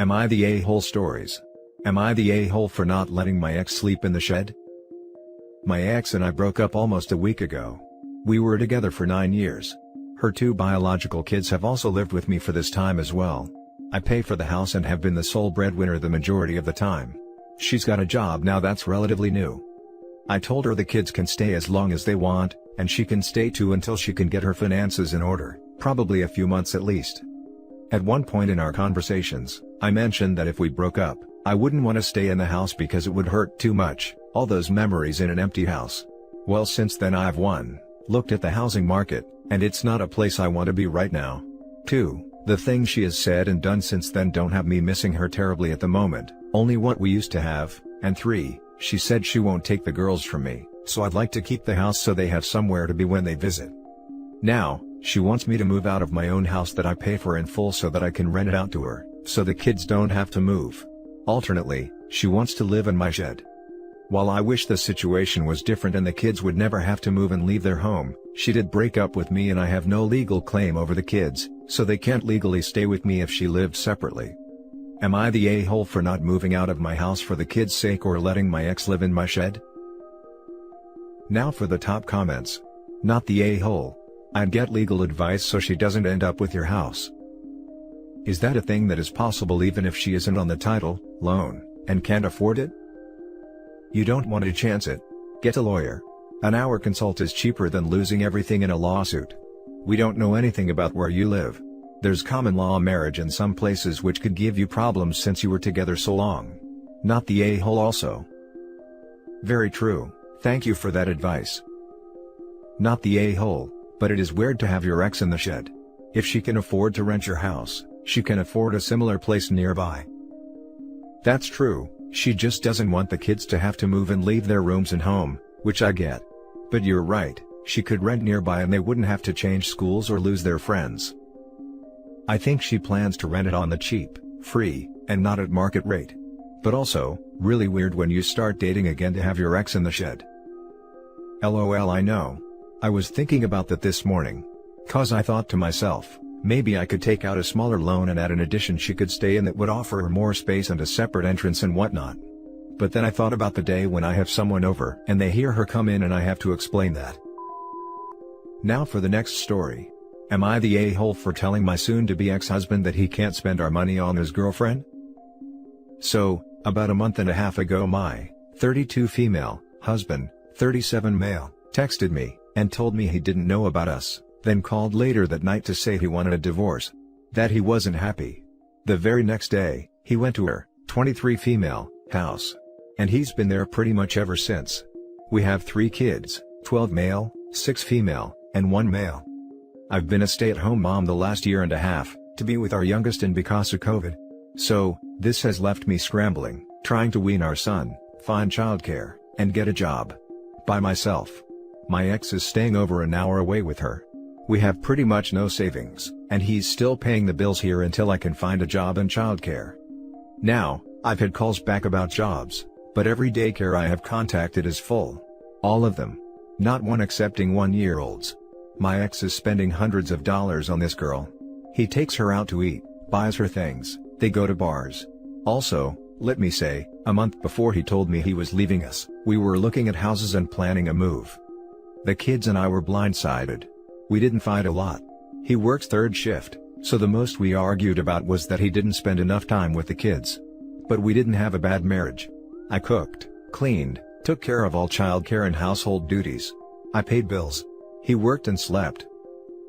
Am I the a-hole stories? Am I the a-hole for not letting my ex sleep in the shed? My ex and I broke up almost a week ago. We were together for 9 years. Her 2 biological kids have also lived with me for this time as well. I pay for the house and have been the sole breadwinner the majority of the time. She's got a job now that's relatively new. I told her the kids can stay as long as they want, and she can stay too until she can get her finances in order, probably a few months at least. At one point in our conversations, I mentioned that if we broke up, I wouldn't want to stay in the house because it would hurt too much, all those memories in an empty house. Well, since then I've looked at the housing market, and it's not a place I want to be right now. 2. The things she has said and done since then don't have me missing her terribly at the moment, only what we used to have, and 3. She said she won't take the girls from me, so I'd like to keep the house so they have somewhere to be when they visit. Now, she wants me to move out of my own house that I pay for in full so that I can rent it out to her, so the kids don't have to move. Alternately, she wants to live in my shed. While I wish the situation was different and the kids would never have to move and leave their home, she did break up with me and I have no legal claim over the kids, so they can't legally stay with me if she lived separately. Am I the a-hole for not moving out of my house for the kids' sake or letting my ex live in my shed? Now for the top comments. Not the a-hole. I'd get legal advice so she doesn't end up with your house. Is that a thing that is possible even if she isn't on the title, loan, and can't afford it? You don't want to chance it. Get a lawyer. An hour consult is cheaper than losing everything in a lawsuit. We don't know anything about where you live. There's common law marriage in some places which could give you problems since you were together so long. Not the a-hole also. Very true, thank you for that advice. Not the a-hole, but it is weird to have your ex in the shed. If she can afford to rent your house, she can afford a similar place nearby. That's true, she just doesn't want the kids to have to move and leave their rooms and home, which I get. But you're right, she could rent nearby and they wouldn't have to change schools or lose their friends. I think she plans to rent it on the cheap, free, and not at market rate. But also, really weird when you start dating again to have your ex in the shed. LOL, I know. I was thinking about that this morning. 'Cause I thought to myself, maybe I could take out a smaller loan and add an addition she could stay in that would offer her more space and a separate entrance and whatnot. But then I thought about the day when I have someone over and they hear her come in and I have to explain that. Now for the next story. Am I the a-hole for telling my soon-to-be ex-husband that he can't spend our money on his girlfriend? So, about a month and a half ago my 32 female husband, 37 male, texted me and told me he didn't know about us, then called later that night to say he wanted a divorce. That he wasn't happy. The very next day, he went to her, 23 female, house. And he's been there pretty much ever since. We have 3 kids, 12 male, 6 female, and 1 male. I've been a stay-at-home mom the last year and a half, to be with our youngest and because of COVID. So, this has left me scrambling, trying to wean our son, find childcare, and get a job. By myself. My ex is staying over an hour away with her. We have pretty much no savings, and he's still paying the bills here until I can find a job and childcare. Now, I've had calls back about jobs, but every daycare I have contacted is full. All of them. Not one accepting 1-year-olds. My ex is spending hundreds of dollars on this girl. He takes her out to eat, buys her things, they go to bars. Also, let me say, a month before he told me he was leaving us, we were looking at houses and planning a move. The kids and I were blindsided. We didn't fight a lot. He works 3rd shift, so the most we argued about was that he didn't spend enough time with the kids. But we didn't have a bad marriage. I cooked, cleaned, took care of all childcare and household duties. I paid bills. He worked and slept.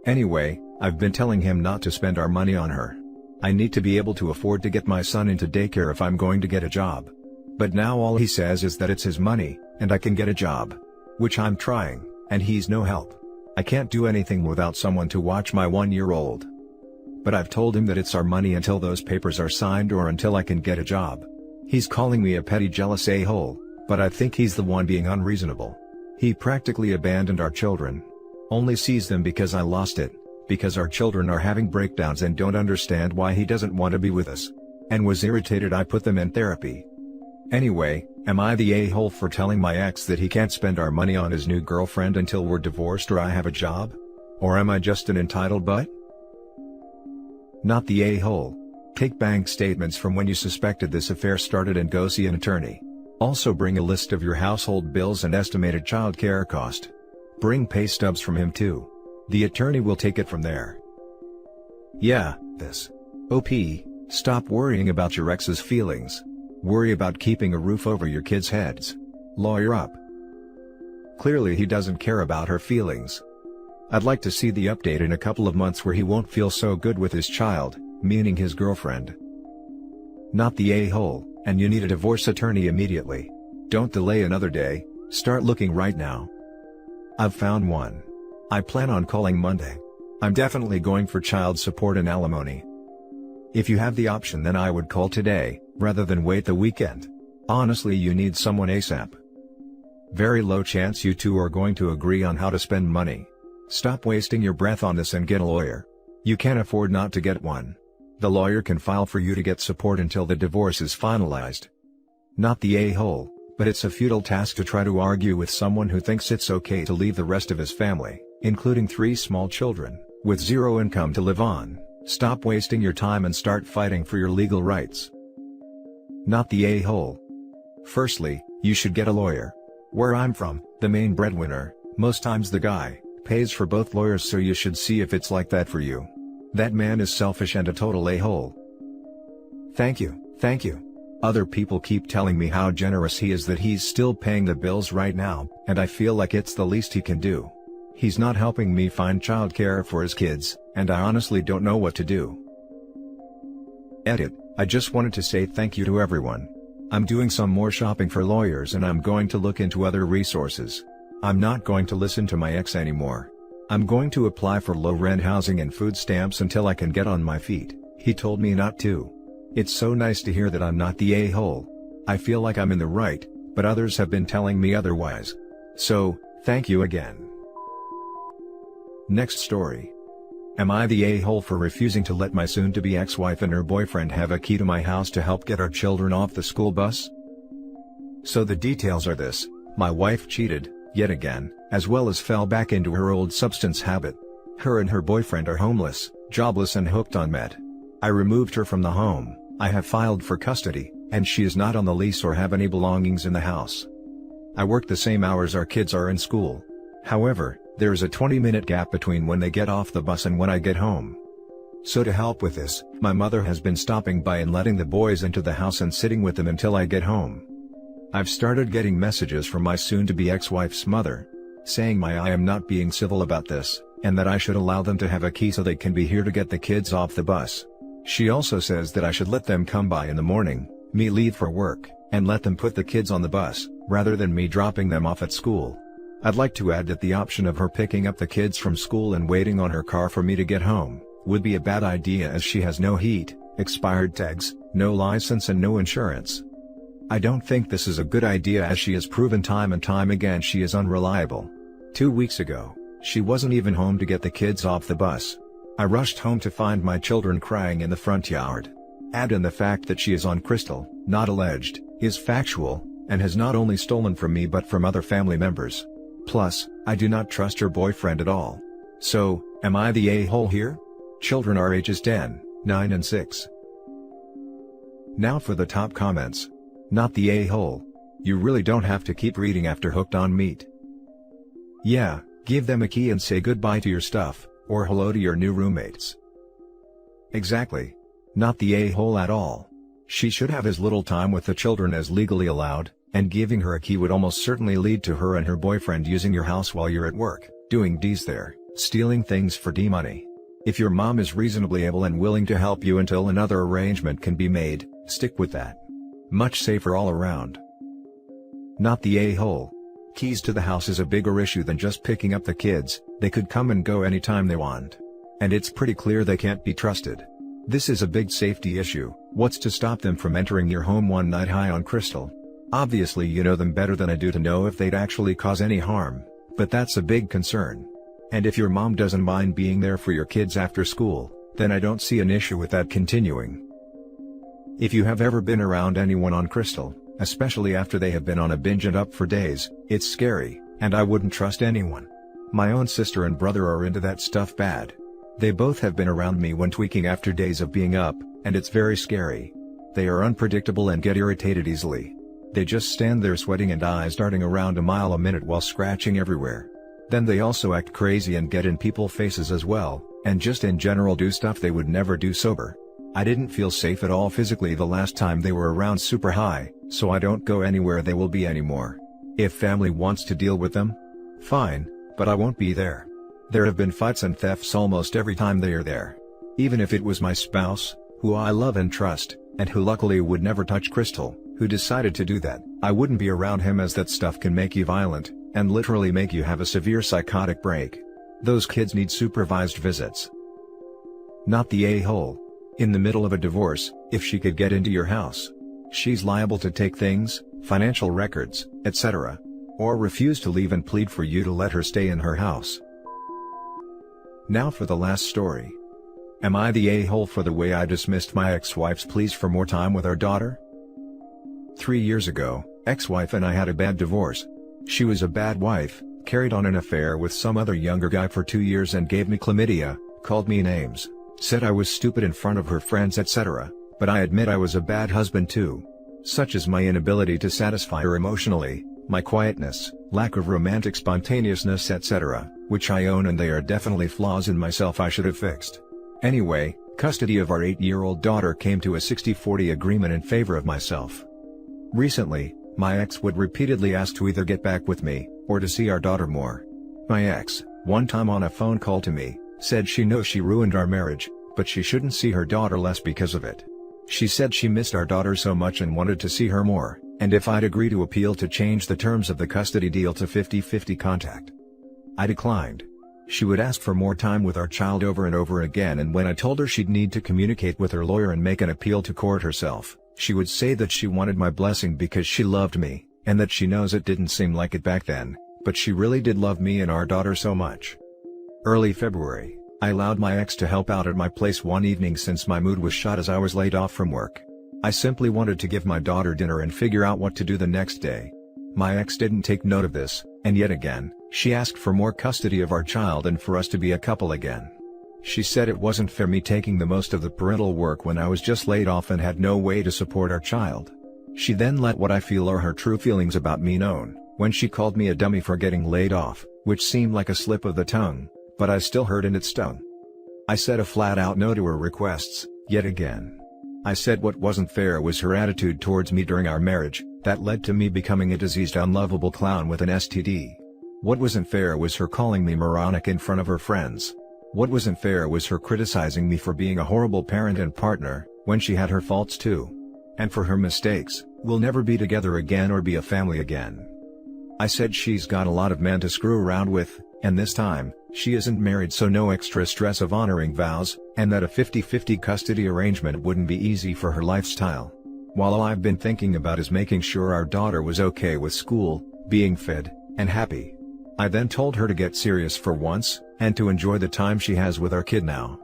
Anyway, I've been telling him not to spend our money on her. I need to be able to afford to get my son into daycare if I'm going to get a job. But now all he says is that it's his money, and I can get a job. Which I'm trying, and he's no help. I can't do anything without someone to watch my 1-year-old. But I've told him that it's our money until those papers are signed or until I can get a job. He's calling me a petty jealous a-hole, but I think he's the one being unreasonable. He practically abandoned our children. Only sees them because I lost it, because our children are having breakdowns and don't understand why he doesn't want to be with us. And was irritated I put them in therapy. Anyway, am I the a-hole for telling my ex that he can't spend our money on his new girlfriend until we're divorced or I have a job? Or am I just an entitled butt? Not the a-hole. Take bank statements from when you suspected this affair started and go see an attorney. Also bring a list of your household bills and estimated child care cost. Bring pay stubs from him too. The attorney will take it from there. Yeah, this. OP, stop worrying about your ex's feelings. Worry about keeping a roof over your kids' heads. Lawyer up. Clearly he doesn't care about her feelings. I'd like to see the update in a couple of months where he won't feel so good with his child, meaning his girlfriend. Not the a-hole, and you need a divorce attorney immediately. Don't delay another day, start looking right now. I've found one. I plan on calling Monday. I'm definitely going for child support and alimony. If you have the option, then I would call today, rather than wait the weekend. Honestly, you need someone ASAP. Very low chance you two are going to agree on how to spend money. Stop wasting your breath on this and get a lawyer. You can't afford not to get one. The lawyer can file for you to get support until the divorce is finalized. Not the a-hole, but it's a futile task to try to argue with someone who thinks it's okay to leave the rest of his family, including 3 small children, with 0 income to live on. Stop wasting your time and start fighting for your legal rights. Not the a-hole. Firstly, you should get a lawyer. Where I'm from, the main breadwinner, most times the guy, pays for both lawyers, so you should see if it's like that for you. That man is selfish and a total a-hole. Thank you, thank you. Other people keep telling me how generous he is, that he's still paying the bills right now, and I feel like it's the least he can do. He's not helping me find childcare for his kids, and I honestly don't know what to do. Edit, I just wanted to say thank you to everyone. I'm doing some more shopping for lawyers and I'm going to look into other resources. I'm not going to listen to my ex anymore. I'm going to apply for low-rent housing and food stamps until I can get on my feet. He told me not to. It's so nice to hear that I'm not the a-hole. I feel like I'm in the right, but others have been telling me otherwise. So, thank you again. Next story. Am I the a-hole for refusing to let my soon-to-be ex-wife and her boyfriend have a key to my house to help get our children off the school bus? So the details are this: my wife cheated, yet again, as well as fell back into her old substance habit. Her and her boyfriend are homeless, jobless and hooked on meth. I removed her from the home, I have filed for custody, and she is not on the lease or have any belongings in the house. I work the same hours our kids are in school. However, there is a 20-minute gap between when they get off the bus and when I get home. So to help with this, my mother has been stopping by and letting the boys into the house and sitting with them until I get home. I've started getting messages from my soon-to-be ex-wife's mother, saying I am not being civil about this, and that I should allow them to have a key so they can be here to get the kids off the bus. She also says that I should let them come by in the morning, me leave for work, and let them put the kids on the bus, rather than me dropping them off at school. I'd like to add that the option of her picking up the kids from school and waiting on her car for me to get home would be a bad idea, as she has no heat, expired tags, no license and no insurance. I don't think this is a good idea, as she has proven time and time again she is unreliable. 2 weeks ago, she wasn't even home to get the kids off the bus. I rushed home to find my children crying in the front yard. Add in the fact that she is on crystal, not alleged, is factual, and has not only stolen from me but from other family members. Plus, I do not trust her boyfriend at all. So, am I the a-hole here? Children are ages 10, 9 and 6. Now for the top comments. Not the a-hole. You really don't have to keep reading after hooked on meat. Yeah, give them a key and say goodbye to your stuff, or hello to your new roommates. Exactly. Not the a-hole at all. She should have as little time with the children as legally allowed, and giving her a key would almost certainly lead to her and her boyfriend using your house while you're at work, doing D's there, stealing things for D money. If your mom is reasonably able and willing to help you until another arrangement can be made, stick with that. Much safer all around. Not the a-hole. Keys to the house is a bigger issue than just picking up the kids. They could come and go anytime they want. And it's pretty clear they can't be trusted. This is a big safety issue. What's to stop them from entering your home one night high on crystal? Obviously you know them better than I do to know if they'd actually cause any harm, but that's a big concern. And if your mom doesn't mind being there for your kids after school, then I don't see an issue with that continuing. If you have ever been around anyone on crystal, especially after they have been on a binge and up for days, it's scary, and I wouldn't trust anyone. My own sister and brother are into that stuff bad. They both have been around me when tweaking after days of being up, and it's very scary. They are unpredictable and get irritated easily. They just stand there sweating and eyes darting around a mile a minute while scratching everywhere. Then they also act crazy and get in people's faces as well, and just in general do stuff they would never do sober. I didn't feel safe at all physically the last time they were around super high, so I don't go anywhere they will be anymore. If family wants to deal with them, fine, but I won't be there. There have been fights and thefts almost every time they are there. Even if it was my spouse, who I love and trust, and who luckily would never touch Crystal, who decided to do that, I wouldn't be around him, as that stuff can make you violent, and literally make you have a severe psychotic break. Those kids need supervised visits. Not the a-hole. In the middle of a divorce, if she could get into your house, she's liable to take things, financial records, etc. Or refuse to leave and plead for you to let her stay in her house. Now for the last story. Am I the a-hole for the way I dismissed my ex-wife's pleas for more time with our daughter? 3 years ago, ex-wife and I had a bad divorce. She was a bad wife, carried on an affair with some other younger guy for 2 years and gave me chlamydia, called me names, said I was stupid in front of her friends, etc. But I admit I was a bad husband too. Such as my inability to satisfy her emotionally, my quietness, lack of romantic spontaneousness, etc., which I own, and they are definitely flaws in myself I should have fixed. Anyway, custody of our 8-year-old daughter came to a 60-40 agreement in favor of myself. Recently, my ex would repeatedly ask to either get back with me, or to see our daughter more. My ex, one time on a phone call to me, said she knows she ruined our marriage, but she shouldn't see her daughter less because of it. She said she missed our daughter so much and wanted to see her more, and if I'd agree to appeal to change the terms of the custody deal to 50-50 contact. I declined. She would ask for more time with our child over and over again, and when I told her she'd need to communicate with her lawyer and make an appeal to court herself, she would say that she wanted my blessing because she loved me, and that she knows it didn't seem like it back then, but she really did love me and our daughter so much. Early February, I allowed my ex to help out at my place one evening since my mood was shot as I was laid off from work. I simply wanted to give my daughter dinner and figure out what to do the next day. My ex didn't take note of this, and yet again, she asked for more custody of our child and for us to be a couple again. She said it wasn't fair me taking the most of the parental work when I was just laid off and had no way to support our child. She then let what I feel are her true feelings about me known, when she called me a dummy for getting laid off, which seemed like a slip of the tongue, but I still heard and it stung. I said a flat-out no to her requests, yet again. I said what wasn't fair was her attitude towards me during our marriage, that led to me becoming a diseased unlovable clown with an STD. What wasn't fair was her calling me moronic in front of her friends. What wasn't fair was her criticizing me for being a horrible parent and partner, when she had her faults too. And for her mistakes, we'll never be together again or be a family again. I said she's got a lot of men to screw around with, and this time, she isn't married, so no extra stress of honoring vows, and that a 50-50 custody arrangement wouldn't be easy for her lifestyle. While all I've been thinking about is making sure our daughter was okay with school, being fed, and happy. I then told her to get serious for once, and to enjoy the time she has with our kid now.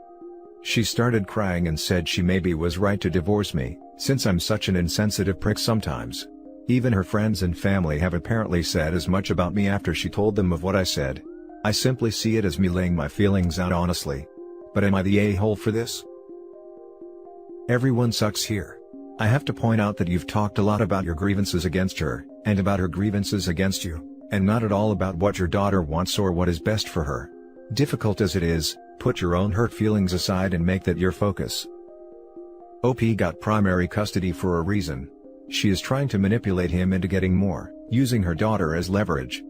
She started crying and said she maybe was right to divorce me, since I'm such an insensitive prick sometimes. Even her friends and family have apparently said as much about me after she told them of what I said. I simply see it as me laying my feelings out honestly. But am I the a-hole for this? Everyone sucks here. I have to point out that you've talked a lot about your grievances against her, and about her grievances against you, and not at all about what your daughter wants or what is best for her. Difficult as it is, put your own hurt feelings aside and make that your focus. OP got primary custody for a reason. She is trying to manipulate him into getting more, using her daughter as leverage.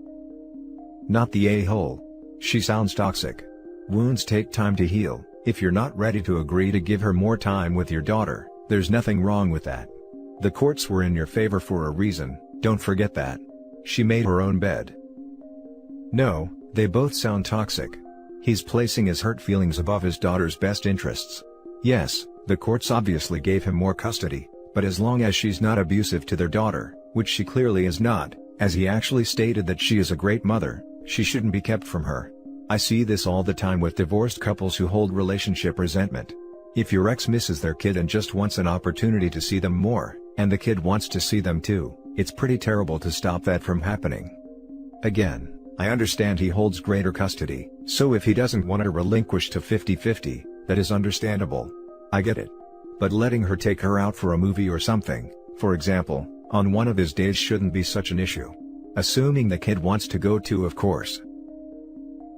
Not the a-hole. She sounds toxic. Wounds take time to heal. If you're not ready to agree to give her more time with your daughter, there's nothing wrong with that. The courts were in your favor for a reason, don't forget that. She made her own bed. No, they both sound toxic. He's placing his hurt feelings above his daughter's best interests. Yes, the courts obviously gave him more custody, but as long as she's not abusive to their daughter, which she clearly is not, as he actually stated that she is a great mother, she shouldn't be kept from her. I see this all the time with divorced couples who hold relationship resentment. If your ex misses their kid and just wants an opportunity to see them more, and the kid wants to see them too, it's pretty terrible to stop that from happening. Again, I understand he holds greater custody, so if he doesn't want to relinquish to 50-50, that is understandable. I get it. But letting her take her out for a movie or something, for example, on one of his days shouldn't be such an issue. Assuming the kid wants to go too, of course.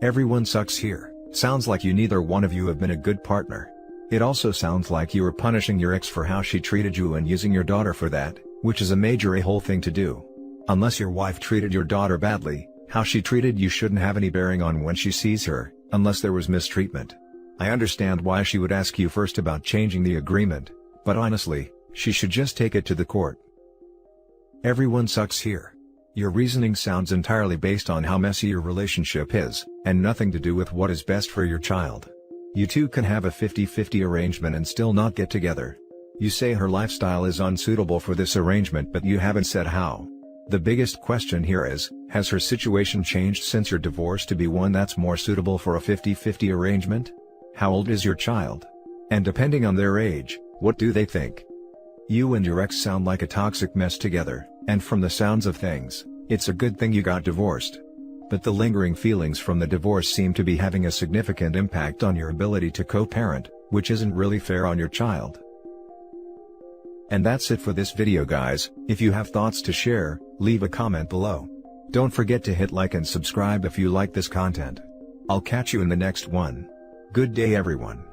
Everyone sucks here. Sounds like neither one of you have been a good partner. It also sounds like you are punishing your ex for how she treated you and using your daughter for that, which is a major a-hole thing to do. Unless your wife treated your daughter badly, how she treated you shouldn't have any bearing on when she sees her, unless there was mistreatment. I understand why she would ask you first about changing the agreement, but honestly, she should just take it to the court. Everyone sucks here. Your reasoning sounds entirely based on how messy your relationship is, and nothing to do with what is best for your child. You two can have a 50-50 arrangement and still not get together. You say her lifestyle is unsuitable for this arrangement, but you haven't said how. The biggest question here is, has her situation changed since your divorce to be one that's more suitable for a 50-50 arrangement? How old is your child? And depending on their age, what do they think? You and your ex sound like a toxic mess together, and from the sounds of things, it's a good thing you got divorced. But the lingering feelings from the divorce seem to be having a significant impact on your ability to co-parent, which isn't really fair on your child. And that's it for this video, guys. If you have thoughts to share, leave a comment below. Don't forget to hit like and subscribe if you like this content. I'll catch you in the next one. Good day, everyone.